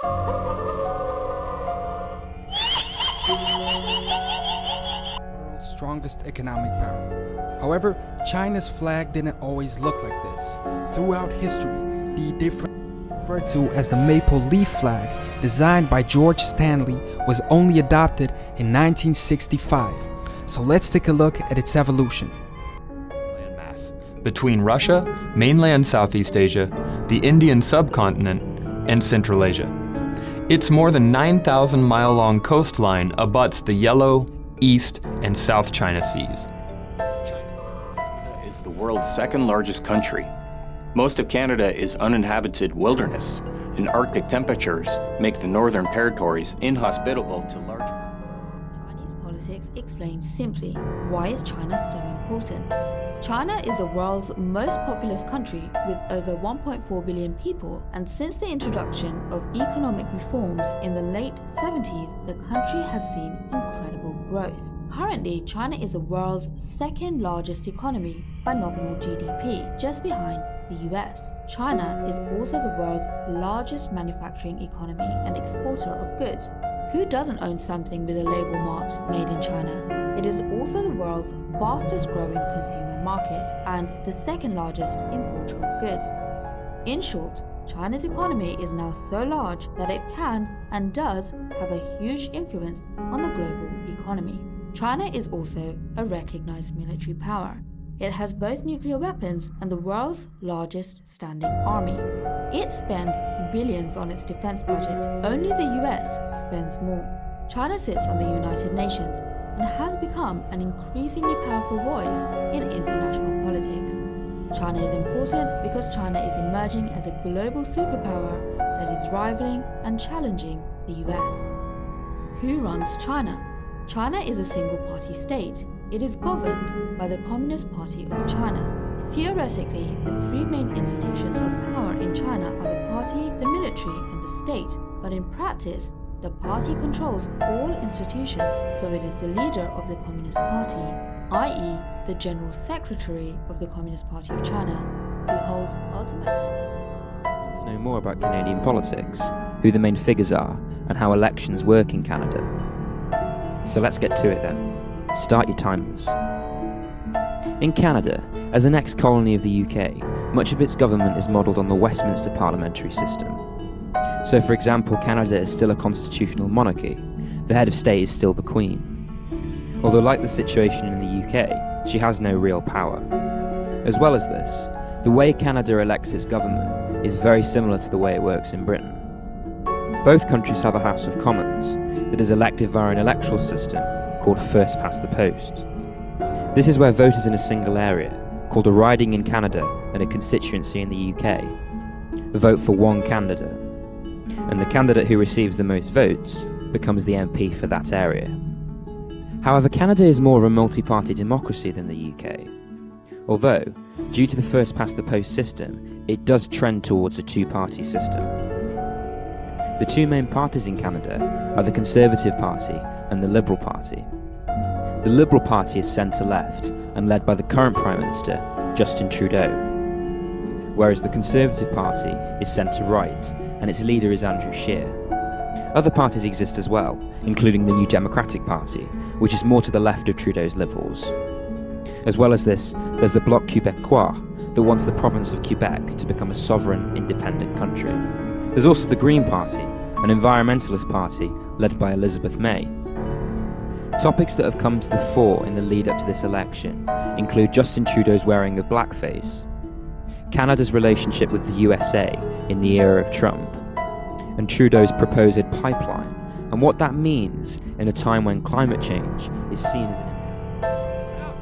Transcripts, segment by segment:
World's strongest economic power. However, China's flag didn't always look like this. Throughout history, the different referred to as the maple leaf flag, designed by George Stanley, was only adopted in 1965. So let's take a look at its evolution. Landmass between Russia, mainland Southeast Asia, the Indian subcontinent, and Central Asia. Its more than 9,000-mile-long coastline abuts the Yellow, East, and South China Seas. China is the world's second largest country. Most of Canada is uninhabited wilderness, and Arctic temperatures make the Northern Territories inhospitable to large. Chinese politics explained simply. Why is China so important? China is the world's most populous country with over 1.4 billion people, and since the introduction of economic reforms in the late 70s, the country has seen incredible growth. Currently, China is the world's second largest economy by nominal GDP, just behind the US. China is also the world's largest manufacturing economy and exporter of goods. Who doesn't own something with a label marked Made in China? It is also the world's fastest growing consumer market and the second largest importer of goods. In short, China's economy is now so large that it can and does have a huge influence on the global economy. China is also a recognized military power. It has both nuclear weapons and the world's largest standing army. It spends billions on its defense budget. Only the US spends more. China sits on the United Nations and has become an increasingly powerful voice in international politics. China is important because China is emerging as a global superpower that is rivaling and challenging the US. Who runs China? China is a single-party state. It is governed by the Communist Party of China. Theoretically, the three main institutions of power in China are the party, the military, and the state. But in practice, the party controls all institutions, so it is the leader of the Communist Party, i.e. the General Secretary of the Communist Party of China, who holds ultimate power. To know more about Canadian politics, who the main figures are, and how elections work in Canada. So let's get to it then. Start your timers. In Canada, as an ex-colony of the UK, much of its government is modelled on the Westminster parliamentary system. So for example, Canada is still a constitutional monarchy. The head of state is still the Queen. Although like the situation in the UK, she has no real power. As well as this, the way Canada elects its government is very similar to the way it works in Britain. Both countries have a House of Commons that is elected via an electoral system called first past the post. This is where voters in a single area, called a riding in Canada and a constituency in the UK, vote for one candidate, and the candidate who receives the most votes becomes the MP for that area. However, Canada is more of a multi-party democracy than the UK, although, due to the first past the post system, it does trend towards a two-party system. The two main parties in Canada are the Conservative Party and the Liberal Party. The Liberal Party is centre-left and led by the current Prime Minister, Justin Trudeau, whereas the Conservative Party is centre-right and its leader is Andrew Scheer. Other parties exist as well, including the New Democratic Party, which is more to the left of Trudeau's Liberals. As well as this, there's the Bloc Québécois that wants the province of Quebec to become a sovereign, independent country. There's also the Green Party, an environmentalist party led by Elizabeth May. Topics that have come to the fore in the lead-up to this election include Justin Trudeau's wearing of blackface, Canada's relationship with the USA in the era of Trump, and Trudeau's proposed pipeline, and what that means in a time when climate change is seen as an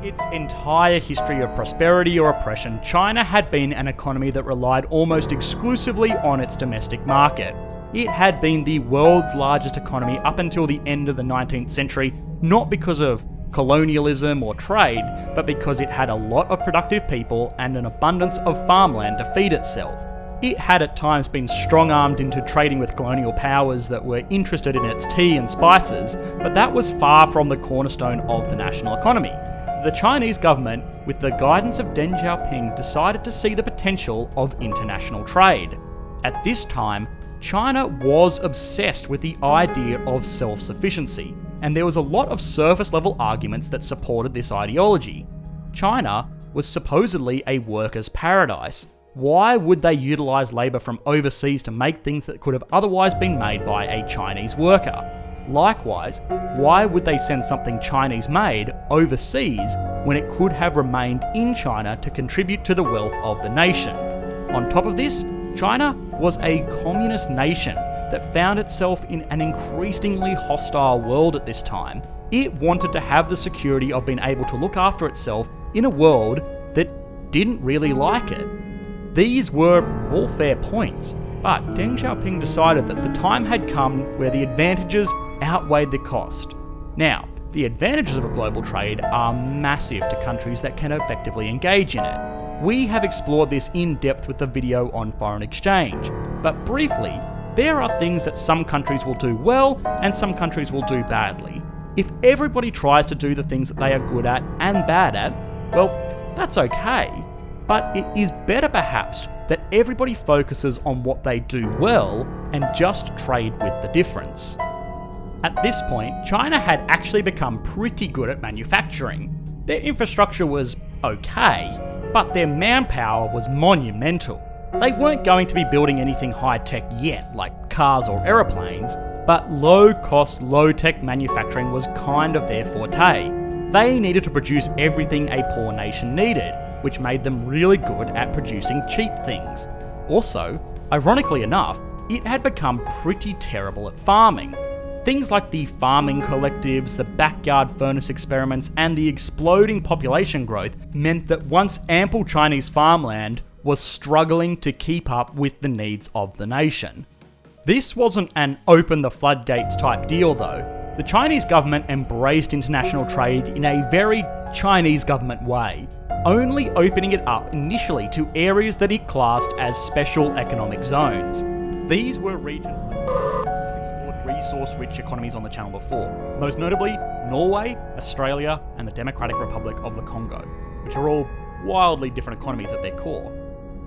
its entire history of prosperity or oppression, China had been an economy that relied almost exclusively on its domestic market. It had been the world's largest economy up until the end of the 19th century, not because of colonialism or trade, but because it had a lot of productive people and an abundance of farmland to feed itself. It had at times been strong-armed into trading with colonial powers that were interested in its tea and spices, but that was far from the cornerstone of the national economy. The Chinese government, with the guidance of Deng Xiaoping, decided to see the potential of international trade. At this time, China was obsessed with the idea of self-sufficiency, and there was a lot of surface-level arguments that supported this ideology. China was supposedly a workers' paradise. Why would they utilise labour from overseas to make things that could have otherwise been made by a Chinese worker? Likewise, why would they send something Chinese-made overseas when it could have remained in China to contribute to the wealth of the nation? On top of this, China was a communist nation that found itself in an increasingly hostile world at this time. It wanted to have the security of being able to look after itself in a world that didn't really like it. These were all fair points, but Deng Xiaoping decided that the time had come where the advantages outweighed the cost. Now, the advantages of a global trade are massive to countries that can effectively engage in it. We have explored this in depth with the video on foreign exchange, but briefly, there are things that some countries will do well and some countries will do badly. If everybody tries to do the things that they are good at and bad at, well, that's okay. But it is better perhaps that everybody focuses on what they do well and just trade with the difference. At this point, China had actually become pretty good at manufacturing. Their infrastructure was okay, but their manpower was monumental. They weren't going to be building anything high-tech yet, like cars or aeroplanes, but low-cost, low-tech manufacturing was kind of their forte. They needed to produce everything a poor nation needed, which made them really good at producing cheap things. Also, ironically enough, it had become pretty terrible at farming. Things like the farming collectives, the backyard furnace experiments, and the exploding population growth meant that once ample Chinese farmland was struggling to keep up with the needs of the nation. This wasn't an open the floodgates type deal though. The Chinese government embraced international trade in a very Chinese government way, only opening it up initially to areas that it classed as special economic zones. These were regions that explored resource-rich economies on the channel before, most notably Norway, Australia, and the Democratic Republic of the Congo, which are all wildly different economies at their core.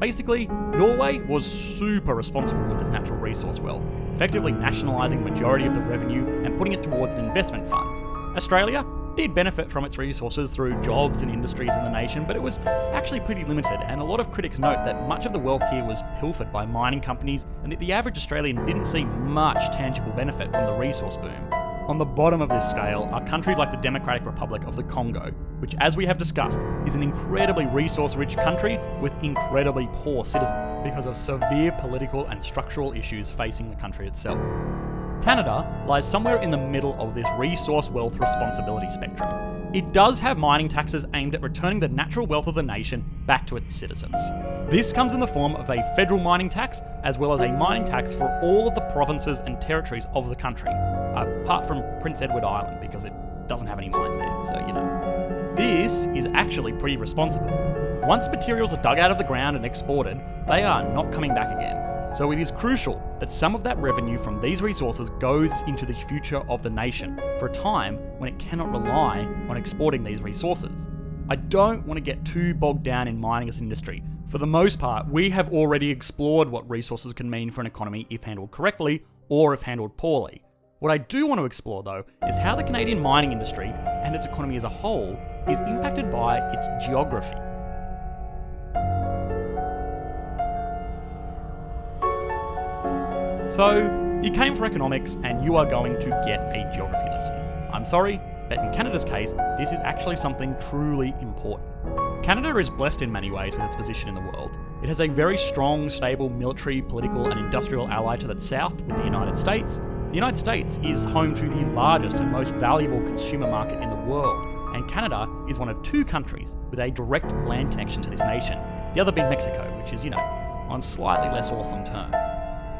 Basically, Norway was super responsible with its natural resource wealth, effectively nationalising the majority of the revenue and putting it towards an investment fund. Australia did benefit from its resources through jobs and industries in the nation, but it was actually pretty limited, and a lot of critics note that much of the wealth here was pilfered by mining companies, and that the average Australian didn't see much tangible benefit from the resource boom. On the bottom of this scale are countries like the Democratic Republic of the Congo, which, as we have discussed, is an incredibly resource-rich country with incredibly poor citizens because of severe political and structural issues facing the country itself. Canada lies somewhere in the middle of this resource wealth responsibility spectrum. It does have mining taxes aimed at returning the natural wealth of the nation back to its citizens. This comes in the form of a federal mining tax, as well as a mining tax for all of the provinces and territories of the country, apart from Prince Edward Island, because it doesn't have any mines there, so you know. This is actually pretty responsible. Once materials are dug out of the ground and exported, they are not coming back again. So it is crucial that some of that revenue from these resources goes into the future of the nation for a time when it cannot rely on exporting these resources. I don't want to get too bogged down in mining as an industry. For the most part, we have already explored what resources can mean for an economy if handled correctly or if handled poorly. What I do want to explore though is how the Canadian mining industry and its economy as a whole is impacted by its geography. So, you came for economics and you are going to get a geography lesson. I'm sorry, but in Canada's case, this is actually something truly important. Canada is blessed in many ways with its position in the world. It has a very strong, stable military, political and industrial ally to the south with the United States. The United States is home to the largest and most valuable consumer market in the world, and Canada is one of two countries with a direct land connection to this nation, the other being Mexico, which is, on slightly less awesome terms.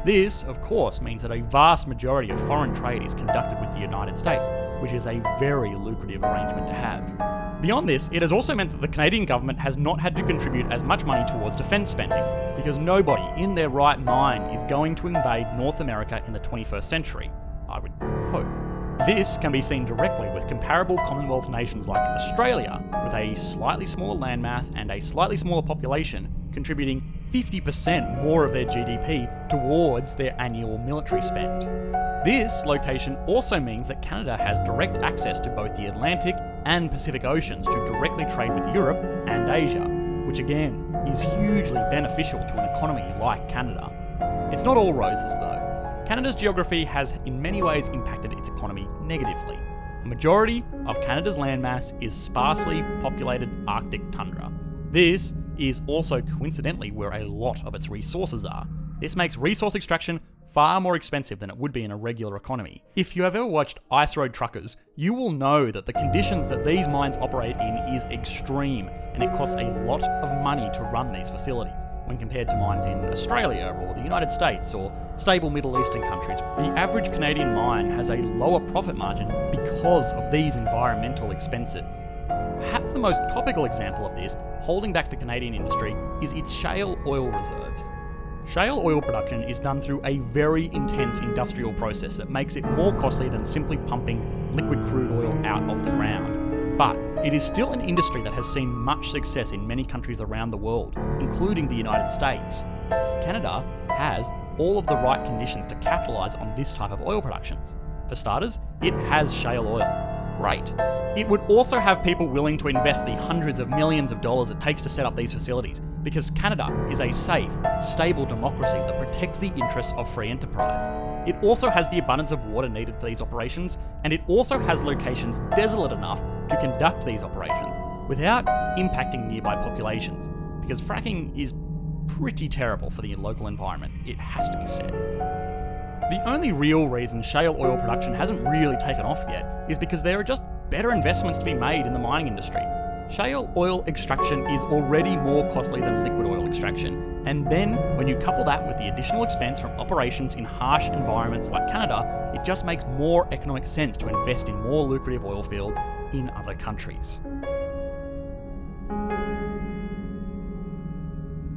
This, of course, means that a vast majority of foreign trade is conducted with the United States, which is a very lucrative arrangement to have. Beyond this, it has also meant that the Canadian government has not had to contribute as much money towards defence spending, because nobody in their right mind is going to invade North America in the 21st century, I would hope. This can be seen directly with comparable Commonwealth nations like Australia, with a slightly smaller landmass and a slightly smaller population, contributing 50% more of their GDP towards their annual military spend. This location also means that Canada has direct access to both the Atlantic and Pacific Oceans to directly trade with Europe and Asia, which again is hugely beneficial to an economy like Canada. It's not all roses though. Canada's geography has in many ways impacted its economy negatively. A majority of Canada's landmass is sparsely populated Arctic tundra. This is also coincidentally where a lot of its resources are. This makes resource extraction far more expensive than it would be in a regular economy. If you have ever watched Ice Road Truckers, you will know that the conditions that these mines operate in is extreme, and it costs a lot of money to run these facilities when compared to mines in Australia or the United States or stable Middle Eastern countries. The average Canadian mine has a lower profit margin because of these environmental expenses. Perhaps the most topical example of this, holding back the Canadian industry, is its shale oil reserves. Shale oil production is done through a very intense industrial process that makes it more costly than simply pumping liquid crude oil out of the ground. But it is still an industry that has seen much success in many countries around the world, including the United States. Canada has all of the right conditions to capitalise on this type of oil productions. For starters, it has shale oil. Great. It would also have people willing to invest the hundreds of millions of dollars it takes to set up these facilities, because Canada is a safe, stable democracy that protects the interests of free enterprise. It also has the abundance of water needed for these operations, and it also has locations desolate enough to conduct these operations without impacting nearby populations, because fracking is pretty terrible for the local environment, it has to be said. The only real reason shale oil production hasn't really taken off yet is because there are just better investments to be made in the mining industry. Shale oil extraction is already more costly than liquid oil extraction, and then when you couple that with the additional expense from operations in harsh environments like Canada, it just makes more economic sense to invest in more lucrative oil fields in other countries.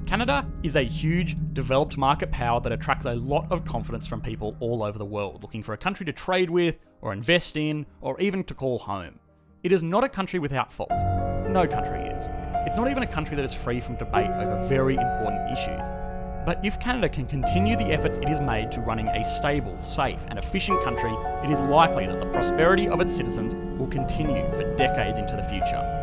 Canada is a huge, developed market power that attracts a lot of confidence from people all over the world, looking for a country to trade with, or invest in, or even to call home. It is not a country without fault. No country is. It's not even a country that is free from debate over very important issues. But if Canada can continue the efforts it has made to running a stable, safe, and efficient country, it is likely that the prosperity of its citizens will continue for decades into the future.